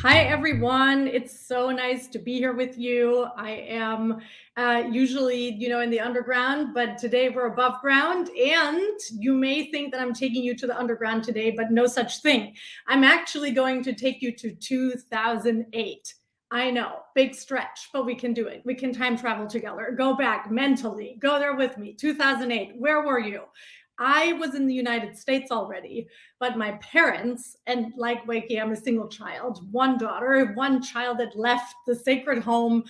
Hi, everyone. It's so nice to be here with you. I am usually, in the underground, but today we're above ground. And you may think that I'm taking you to the underground today, but no such thing. I'm actually going to take you to 2008. I know, big stretch, but we can do it. We can time travel together. Go back mentally. Go there with me. 2008. Where were you? I was in the United States already, but my parents, and like Wakey, I'm a single child, one daughter, one child that left the sacred home,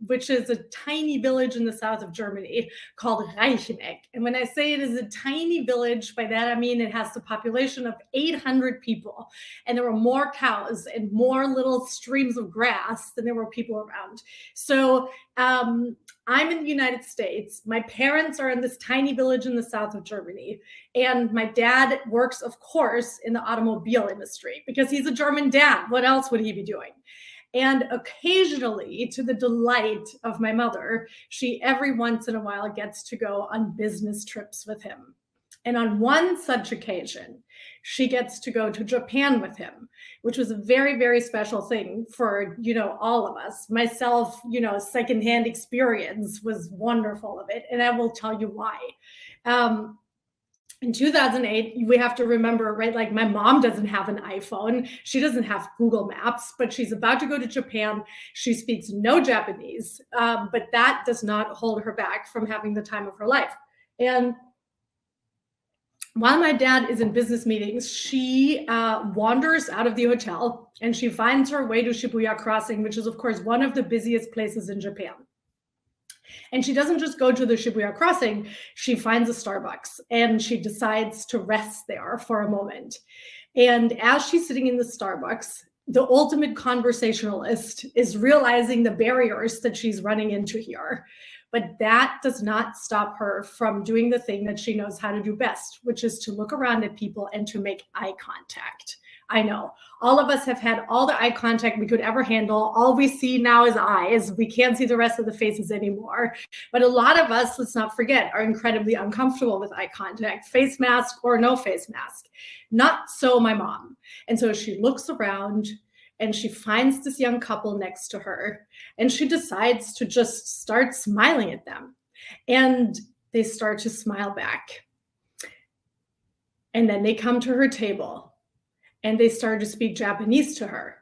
which is a tiny village in the south of Germany called Reicheneck. And when I say it is a tiny village, by that I mean it has the population of 800 people. And there were more cows and more little streams of grass than there were people around. So I'm in the United States. My parents are in this tiny village in the south of Germany. And my dad works, of course, in the automobile industry because he's a German dad. What else would he be doing? And occasionally, to the delight of my mother, she every once in a while gets to go on business trips with him. And on one such occasion, she gets to go to Japan with him, which was a very, very special thing for, all of us. Myself, secondhand experience was wonderful of it. And I will tell you why. In 2008, we have to remember, right? Like my mom doesn't have an iPhone. She doesn't have Google Maps, but she's about to go to Japan. She speaks no Japanese, but that does not hold her back from having the time of her life. And while my dad is in business meetings, she wanders out of the hotel and she finds her way to Shibuya Crossing, which is, of course, one of the busiest places in Japan. And she doesn't just go to the Shibuya Crossing, she finds a Starbucks and she decides to rest there for a moment. And as she's sitting in the Starbucks, the ultimate conversationalist is realizing the barriers that she's running into here. But that does not stop her from doing the thing that she knows how to do best, which is to look around at people and to make eye contact. I know all of us have had all the eye contact we could ever handle. All we see now is eyes. We can't see the rest of the faces anymore. But a lot of us, let's not forget, are incredibly uncomfortable with eye contact, face mask or no face mask. Not so my mom. And so she looks around and she finds this young couple next to her and she decides to just start smiling at them. And they start to smile back. And then they come to her table and they start to speak Japanese to her.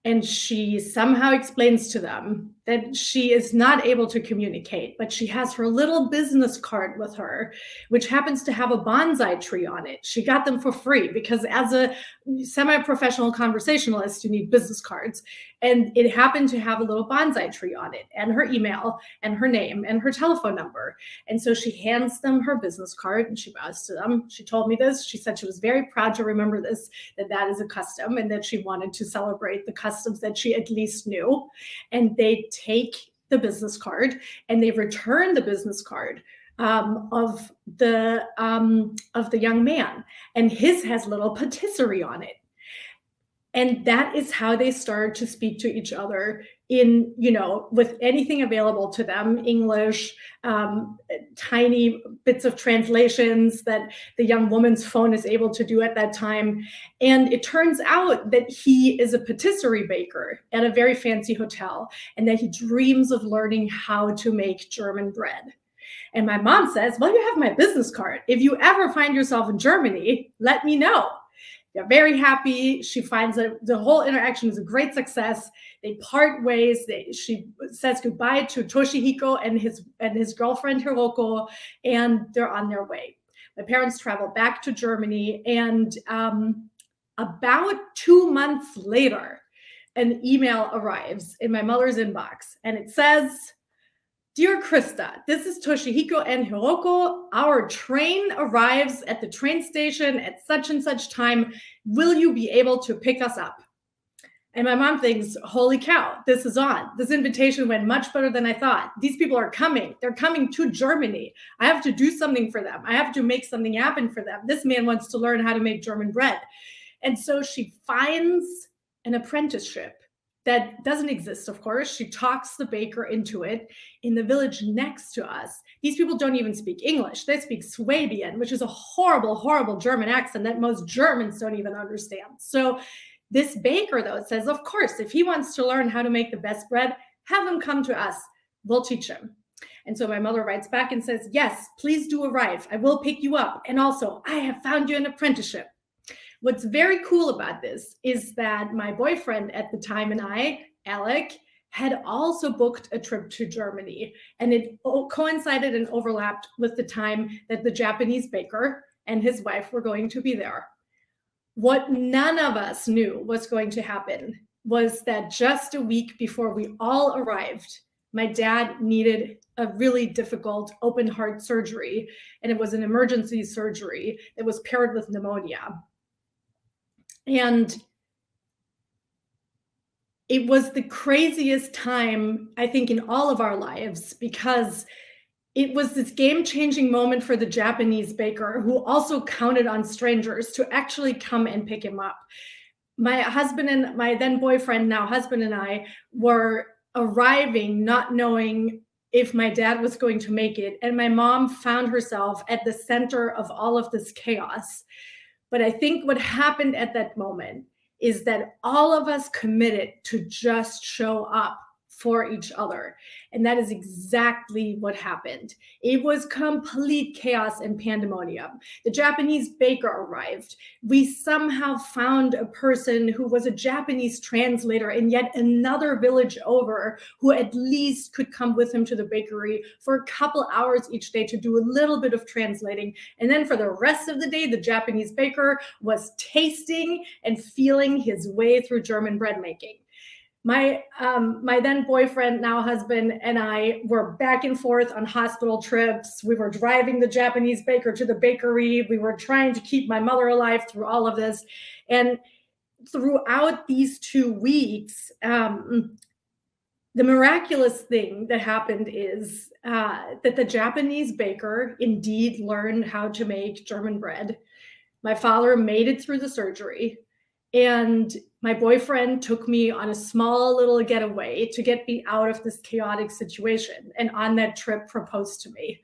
And she somehow explains to them that she is not able to communicate, but she has her little business card with her, which happens to have a bonsai tree on it. She got them for free because as a semi-professional conversationalist, you need business cards. And it happened to have a little bonsai tree on it and her email and her name and her telephone number. And so she hands them her business card and she bows to them. She told me this. She said she was very proud to remember this, that is a custom and that she wanted to celebrate the customs that she at least knew. And they take the business card and they return the business card of the young man, and his has little patisserie on it. And that is how they start to speak to each other in, with anything available to them, English, tiny bits of translations that the young woman's phone is able to do at that time. And it turns out that he is a patisserie baker at a very fancy hotel and that he dreams of learning how to make German bread. And my mom says, well, you have my business card. If you ever find yourself in Germany, let me know. They're very happy. She finds that the whole interaction is a great success. They part ways. She says goodbye to Toshihiko and his girlfriend Hiroko, and they're on their way. My parents travel back to Germany, and about 2 months later, an email arrives in my mother's inbox, and it says, "Dear Krista, this is Toshihiko and Hiroko. Our train arrives at the train station at such and such time. Will you be able to pick us up?" And my mom thinks, holy cow, this is on. This invitation went much better than I thought. These people are coming. They're coming to Germany. I have to do something for them. I have to make something happen for them. This man wants to learn how to make German bread. And so she finds an apprenticeship that doesn't exist, of course. She talks the baker into it in the village next to us. These people don't even speak English. They speak Swabian, which is a horrible, horrible German accent that most Germans don't even understand. So This baker, though, says, of course, if he wants to learn how to make the best bread, have him come to us. We'll teach him. And so my mother writes back and says, yes, please do arrive. I will pick you up. And also, I have found you an apprenticeship. What's very cool about this is that my boyfriend at the time and I, Alec, had also booked a trip to Germany. And it coincided and overlapped with the time that the Japanese baker and his wife were going to be there. What none of us knew was going to happen was that just a week before we all arrived, my dad needed a really difficult open heart surgery, and it was an emergency surgery that was paired with pneumonia. And it was the craziest time, I think, in all of our lives, because it was this game-changing moment for the Japanese baker, who also counted on strangers to actually come and pick him up. My husband and my then boyfriend, now husband, and I were arriving not knowing if my dad was going to make it. And my mom found herself at the center of all of this chaos. But I think what happened at that moment is that all of us committed to just show up for each other. And that is exactly what happened. It was complete chaos and pandemonium. The Japanese baker arrived. We somehow found a person who was a Japanese translator in yet another village over, who at least could come with him to the bakery for a couple hours each day to do a little bit of translating. And then for the rest of the day, the Japanese baker was tasting and feeling his way through German bread making. My then boyfriend, now husband, and I were back and forth on hospital trips. We were driving the Japanese baker to the bakery. We were trying to keep my mother alive through all of this. And throughout these 2 weeks, the miraculous thing that happened is that the Japanese baker indeed learned how to make German bread. My father made it through the surgery. And my boyfriend took me on a small little getaway to get me out of this chaotic situation. And on that trip, proposed to me.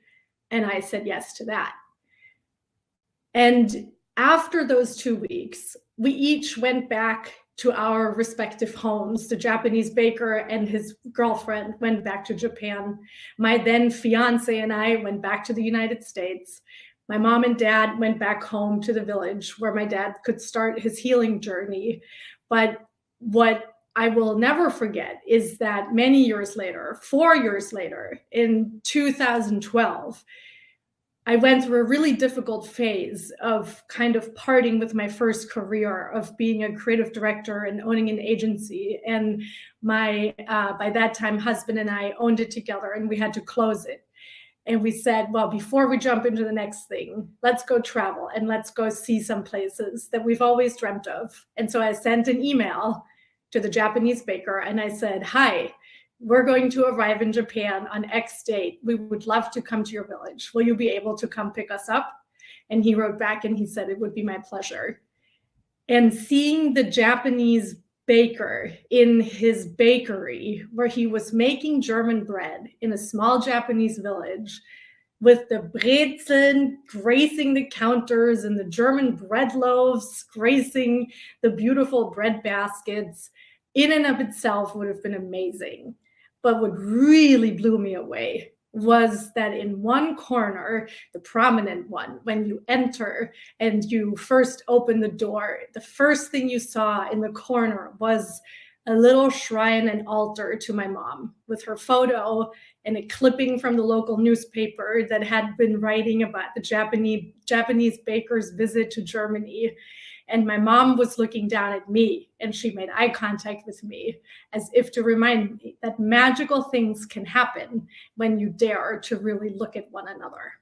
And I said yes to that. And after those 2 weeks, we each went back to our respective homes. The Japanese baker and his girlfriend went back to Japan. My then fiance and I went back to the United States. My mom and dad went back home to the village where my dad could start his healing journey. But what I will never forget is that many years later, 4 years later, in 2012, I went through a really difficult phase of kind of parting with my first career of being a creative director and owning an agency. And my, by that time, husband and I owned it together, and we had to close it. And we said, well, before we jump into the next thing, let's go travel and let's go see some places that we've always dreamt of. And so I sent an email to the Japanese baker and I said, hi, we're going to arrive in Japan on X date. We would love to come to your village. Will you be able to come pick us up? And he wrote back and he said, it would be my pleasure. And seeing the Japanese baker in his bakery where he was making German bread in a small Japanese village with the brezeln gracing the counters and the German bread loaves gracing the beautiful bread baskets, in and of itself would have been amazing. But what really blew me away was that in one corner, the prominent one, when you enter and you first open the door, the first thing you saw in the corner was a little shrine and altar to my mom with her photo and a clipping from the local newspaper that had been writing about the Japanese baker's visit to Germany. And my mom was looking down at me and she made eye contact with me as if to remind me that magical things can happen when you dare to really look at one another.